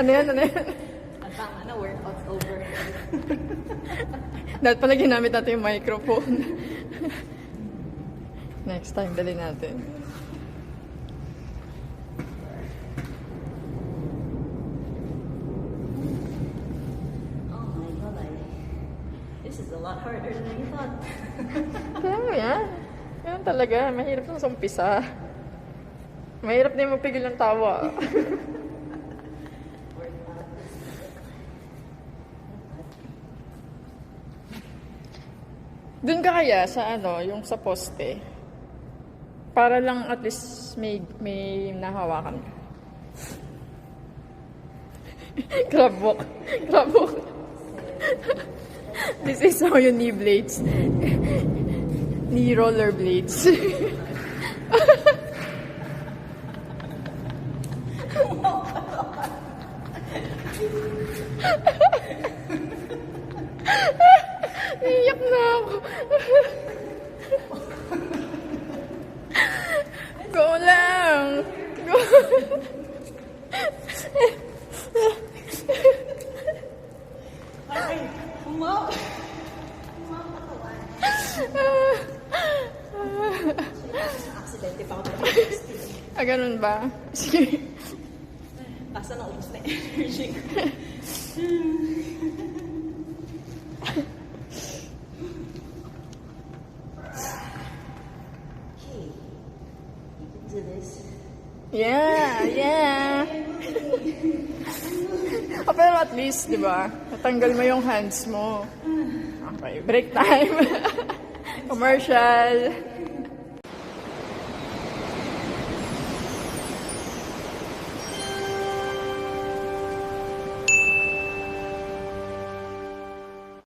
Ano yan? Ano yan? At tama na, workout's over. Dapat pala ginamit natin yung microphone. Next time, dali natin. Oh my God, this is a lot harder than I thought. Kaya mo yan. Yan talaga. Mahirap lang sa umpisa. Mahirap na yung mapigil ng tawa. Doon ka kaya sa ano, yung sa poste. Para lang at least may nahawakan ka. Crab walk. Crab walk. This is how you knee blades. Knee roller blades. Iyak na ako. Go lang. Go. Ay, umaw. Aksidente pa ako. Ganun ba? Sige. Basta na ubos na energy ko. Okay. You can do this. Yeah, yeah. Pero at least, di ba? Natanggal mo yung hands mo. Okay, break time. Commercial.